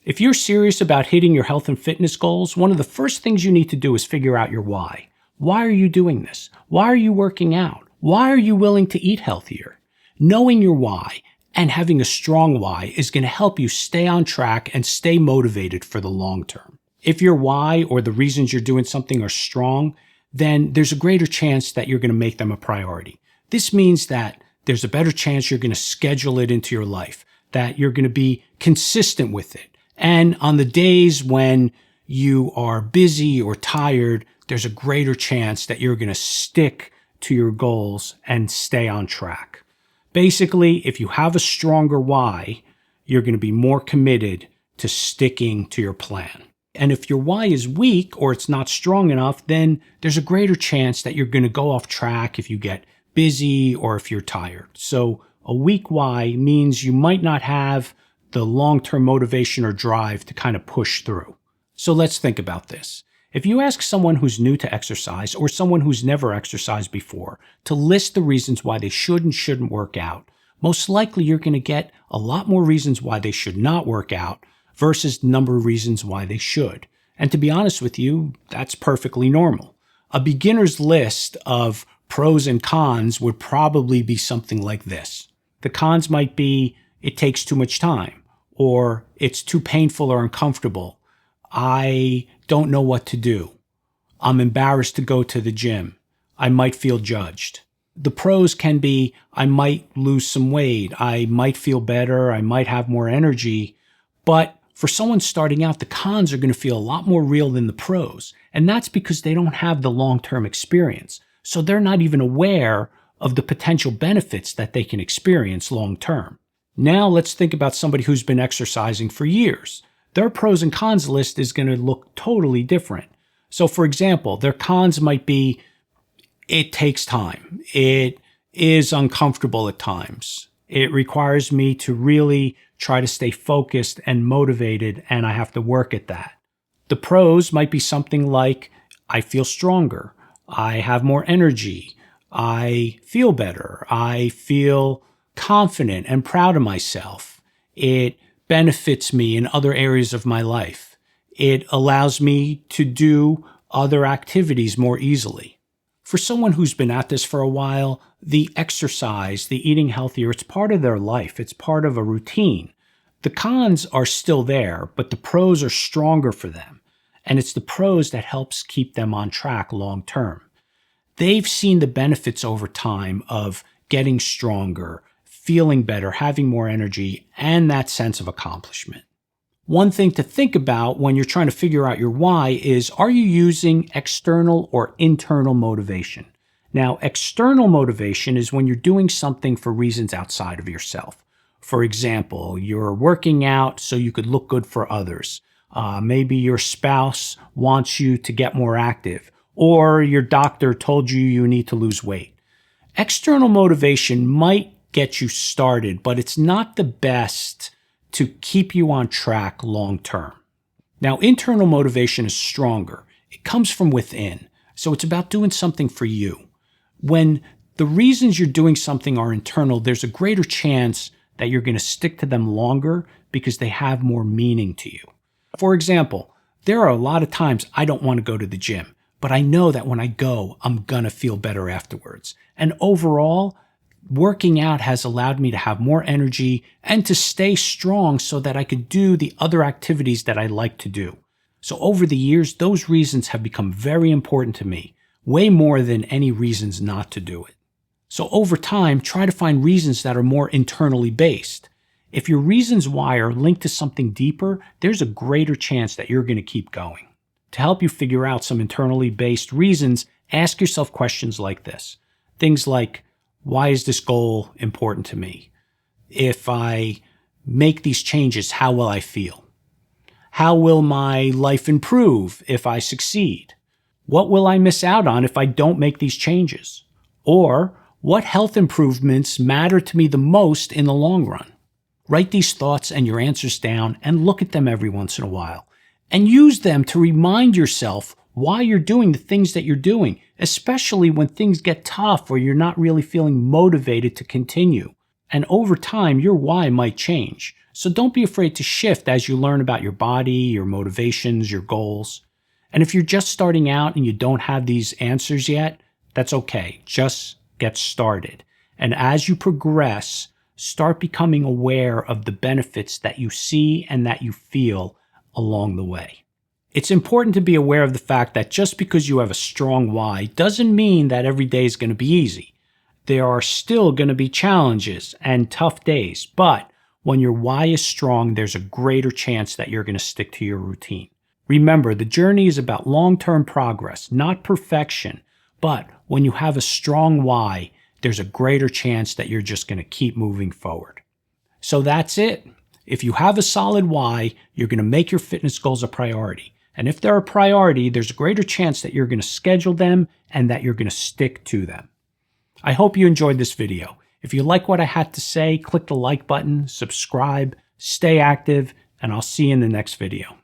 If you're serious about hitting your health and fitness goals, one of the first things you need to do is figure out your why. Why are you doing this? Why are you working out? Why are you willing to eat healthier? Knowing your why and having a strong why is going to help you stay on track and stay motivated for the long term. If your why or the reasons you're doing something are strong, then there's a greater chance that you're going to make them a priority. This means that there's a better chance you're going to schedule it into your life, that you're going to be consistent with it. And on the days when you are busy or tired, there's a greater chance that you're going to stick to your goals and stay on track. Basically, if you have a stronger why, you're going to be more committed to sticking to your plan. And if your why is weak or it's not strong enough, then there's a greater chance that you're going to go off track if you get busy or if you're tired. So a weak why means you might not have the long-term motivation or drive to kind of push through. So let's think about this. If you ask someone who's new to exercise or someone who's never exercised before to list the reasons why they should and shouldn't work out, most likely you're going to get a lot more reasons why they should not work out versus the number of reasons why they should. And to be honest with you, that's perfectly normal. A beginner's list of pros and cons would probably be something like this. The cons might be it takes too much time, or it's too painful or uncomfortable. I don't know what to do. I'm embarrassed to go to the gym. I might feel judged. The pros can be I might lose some weight. I might feel better. I might have more energy. But for someone starting out, the cons are going to feel a lot more real than the pros. And that's because they don't have the long-term experience. So they're not even aware of the potential benefits that they can experience long-term. Now let's think about somebody who's been exercising for years. Their pros and cons list is going to look totally different. So for example, their cons might be it takes time. It is uncomfortable at times. It requires me to really try to stay focused and motivated, and I have to work at that. The pros might be something like I feel stronger. I have more energy. I feel better. I feel confident and proud of myself. It benefits me in other areas of my life. It allows me to do other activities more easily. For someone who's been at this for a while, the exercise, the eating healthier, it's part of their life. It's part of a routine. The cons are still there, but the pros are stronger for them. And it's the pros that helps keep them on track long term. They've seen the benefits over time of getting stronger, feeling better, having more energy, and that sense of accomplishment. One thing to think about when you're trying to figure out your why is, are you using external or internal motivation? Now, external motivation is when you're doing something for reasons outside of yourself. For example, you're working out so you could look good for others. Maybe your spouse wants you to get more active, or your doctor told you you need to lose weight. External motivation might get you started, but it's not the best to keep you on track long term. Now, internal motivation is stronger. It comes from within. So it's about doing something for you. When the reasons you're doing something are internal, there's a greater chance that you're going to stick to them longer because they have more meaning to you. For example, there are a lot of times I don't want to go to the gym, but I know that when I go, I'm going to feel better afterwards. And overall, working out has allowed me to have more energy and to stay strong so that I could do the other activities that I like to do. So over the years, those reasons have become very important to me, way more than any reasons not to do it. So over time, try to find reasons that are more internally based. If your reasons why are linked to something deeper, there's a greater chance that you're going to keep going. To help you figure out some internally based reasons, ask yourself questions like this. Things like, why is this goal important to me? If I make these changes, how will I feel? How will my life improve if I succeed? What will I miss out on if I don't make these changes? Or what health improvements matter to me the most in the long run? Write these thoughts and your answers down and look at them every once in a while. And use them to remind yourself why you're doing the things that you're doing, especially when things get tough or you're not really feeling motivated to continue. And over time, your why might change. So don't be afraid to shift as you learn about your body, your motivations, your goals. And if you're just starting out and you don't have these answers yet, that's okay. Just get started. And as you progress, start becoming aware of the benefits that you see and that you feel along the way. It's important to be aware of the fact that just because you have a strong why doesn't mean that every day is going to be easy. There are still going to be challenges and tough days, but when your why is strong, there's a greater chance that you're going to stick to your routine. Remember, the journey is about long-term progress, not perfection. But when you have a strong why, there's a greater chance that you're just going to keep moving forward. So that's it. If you have a solid why, you're going to make your fitness goals a priority. And if they're a priority, there's a greater chance that you're going to schedule them and that you're going to stick to them. I hope you enjoyed this video. If you like what I had to say, click the like button, subscribe, stay active, and I'll see you in the next video.